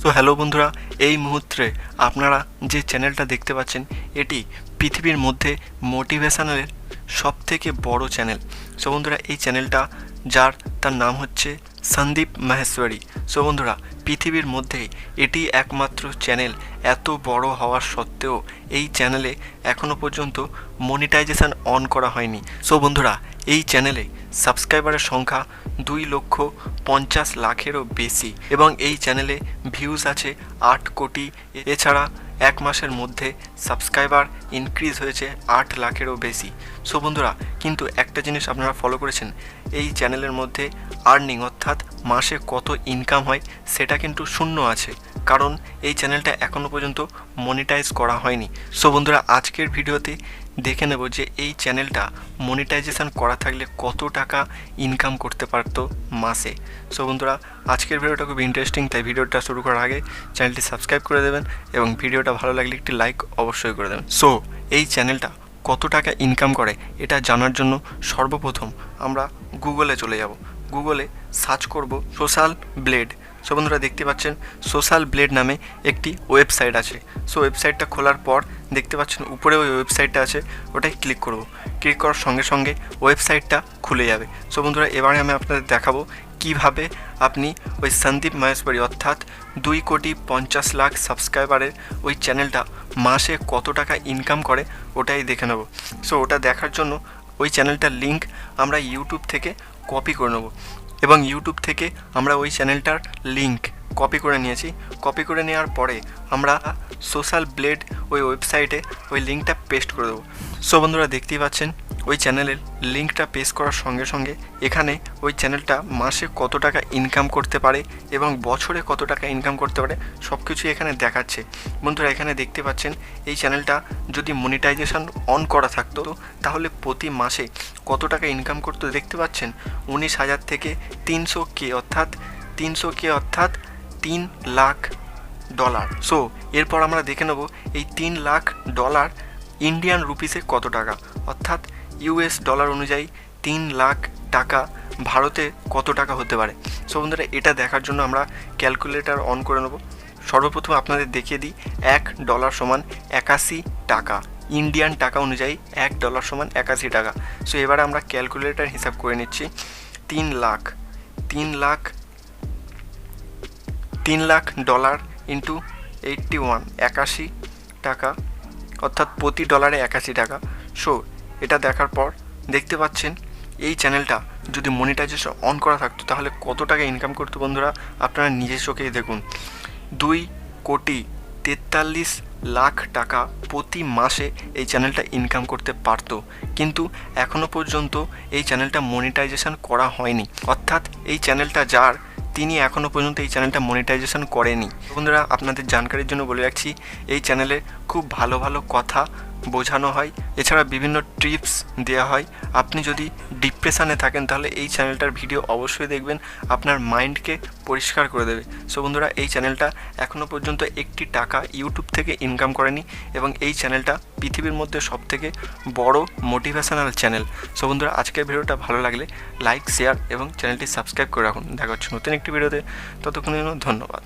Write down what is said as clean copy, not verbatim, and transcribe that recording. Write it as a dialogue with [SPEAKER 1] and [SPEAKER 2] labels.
[SPEAKER 1] So hello বন্ধুরা, এই মুহূর্তে আপনারা যে চ্যানেলটা দেখতে পাচ্ছেন এটি পৃথিবীর মধ্যে মোটিভেশনালের সব থেকে বড় চ্যানেল। সো বন্ধুরা, এই চ্যানেলটা তার নাম হচ্ছে সন্দীপ মাহেশ্বরী। সো বন্ধুরা, পৃথিবীর মধ্যে এটি একমাত্র চ্যানেল, এত বড় হওয়ার সত্ত্বেও এই চ্যানেলে এখনও পর্যন্ত মনিটাইজেশন অন করা হয়নি। সো বন্ধুরা, এই চ্যানেলে সাবস্ক্রাইবারের সংখ্যা 2,50,00,000-এরও বেশি এবং এই চ্যানেলে ভিউজ আছে 8 কোটি। এছাড়া এক মাসের মধ্যে সাবস্ক্রাইবার ইনক্রিজ হয়েছে 8 লাখেরও বেশি। সো বন্ধুরা, কিন্তু একটা জিনিস আপনারা ফলো করেছেন, এই চ্যানেলের মধ্যে আর্নিং অর্থাৎ মাসে কত ইনকাম হয় সেটা কিন্তু শূন্য আছে, কারণ এই চ্যানেলটা এখনও পর্যন্ত মনিটাইজ করা হয়নি। সো বন্ধুরা, আজকের ভিডিওতে দেখে নেব যে এই চ্যানেলটা মনিটাইজেশন করা থাকলে কত টাকা ইনকাম করতে পারতো মাসে। সো বন্ধুরা, আজকের ভিডিওটা খুব ইন্টারেস্টিং, তাই ভিডিওটা শুরু করার আগে চ্যানেলটি সাবস্ক্রাইব করে দেবেন এবং ভিডিওটা ভালো লাগলে একটি লাইক অবশ্যই করে দেবেন। সো এই চ্যানেলটা কত টাকা ইনকাম করে এটা জানার জন্য সর্বপ্রথম আমরা গুগলে চলে যাব। গুগলে সার্চ করব সোশ্যাল ব্লেড। সো বন্ধুরা, দেখতে পাচ্ছেন সোশ্যাল ব্লেড নামে একটি ওয়েবসাইট আছে। সো ওয়েবসাইটটা খোলার পর দেখতে পাচ্ছেন উপরে ওই ওয়েবসাইটটা আছে, ওটাই ক্লিক করব। ক্লিক করার সঙ্গে সঙ্গে ওয়েবসাইটটা খুলে যাবে। সো বন্ধুরা, এবারে আমি আপনাদের দেখাবো কিভাবে আপনি ওই সন্দীপ মাহেশ্বরী অর্থাৎ 2,50,00,000 সাবস্ক্রাইবারের ওই চ্যানেলটা মাসে কত টাকা ইনকাম করে ওটাই দেখে নেব। সো ওটা দেখার জন্য ওই চ্যানেলটার লিঙ্ক আমরা ইউটিউব থেকে কপি করে নেব এবং ইউটিউব থেকে আমরা ওই চ্যানেলটার লিঙ্ক কপি করে নিয়েছি। কপি করে নেওয়ার পরে আমরা সোশ্যাল ব্লেড ওই ওয়েবসাইটে ওই লিঙ্কটা পেস্ট করে দেবো। সো বন্ধুরা, দেখতেই পাচ্ছেন ওই চ্যানেলের লিঙ্কটা পেস্ট করার সঙ্গে সঙ্গে এখানে ওই চ্যানেলটা মাসে কত টাকা ইনকাম করতে পারে এবং বছরে কত টাকা ইনকাম করতে পারে সব কিছুই এখানে দেখাচ্ছে। বন্ধুরা, এখানে দেখতে পাচ্ছেন এই চ্যানেলটা যদি মনিটাইজেশন অন করা থাকতো তাহলে প্রতি মাসে কত টাকা ইনকাম করতো দেখতে পাচ্ছেন, 19,000 থেকে 300K অর্থাৎ 3 লাখ ডলার। সো এরপর আমরা দেখে নেব এই 3 লাখ ডলার ইন্ডিয়ান রুপিসে কত টাকা, অর্থাৎ US ডলার অনুযায়ী 3 লাখ টাকা ভারতে কত টাকা হতে পারে। সো বন্ধুরা, এটা দেখার জন্য আমরা ক্যালকুলেটর অন করে নেব। সর্বপ্রথম আপনাদের দেখিয়ে দিই, $1 সমান 81 টাকা, ইন্ডিয়ান টাকা অনুযায়ী $1 সমান 81 টাকা। সো এবারে আমরা ক্যালকুলেটর হিসাব করে নিচ্ছি। 3 লাখ ডলার ইন্টু 81, 81 টাকা, অর্থাৎ প্রতি ডলারে 81 টাকা। সো এটা দেখার পর দেখতে পাচ্ছেন এই চ্যানেলটা যদি মনিটাইজেশন অন করা থাকতো তাহলে কত টাকা ইনকাম করতো বন্ধুরা আপনারা নিজের চোখেই দেখুন। 2,43,00,000 টাকা প্রতি মাসে এই চ্যানেলটা ইনকাম করতে পারতো, কিন্তু এখনও পর্যন্ত এই চ্যানেলটা মনিটাইজেশন করা হয়নি, অর্থাৎ এই চ্যানেলটা তিনি এখনও পর্যন্ত এই চ্যানেলটা মনিটাইজেশন করেনি। বন্ধুরা, আপনাদের জানকারির জন্য বলে রাখছি, এই চ্যানেলে খুব ভালো ভালো কথা বোঝানো হয়, এছাড়া বিভিন্ন টিপস দেওয়া হয়। আপনি যদি ডিপ্রেশনে থাকেন তাহলে এই চ্যানেলটার ভিডিও অবশ্যই দেখবেন, আপনার মাইন্ডকে পরিষ্কার করে দেবে। সো বন্ধুরা, এই চ্যানেলটা এখনও পর্যন্ত একটি টাকা ইউটিউব থেকে ইনকাম করেনি এবং এই চ্যানেলটা পৃথিবীর মধ্যে সবথেকে বড় মোটিভেশনাল চ্যানেল। সো বন্ধুরা, আজকের ভিডিওটা ভালো লাগলে লাইক, শেয়ার এবং চ্যানেলটি সাবস্ক্রাইব করে রাখুন। দেখা হচ্ছে নতুন একটি ভিডিওতে, ততক্ষণের জন্য ধন্যবাদ।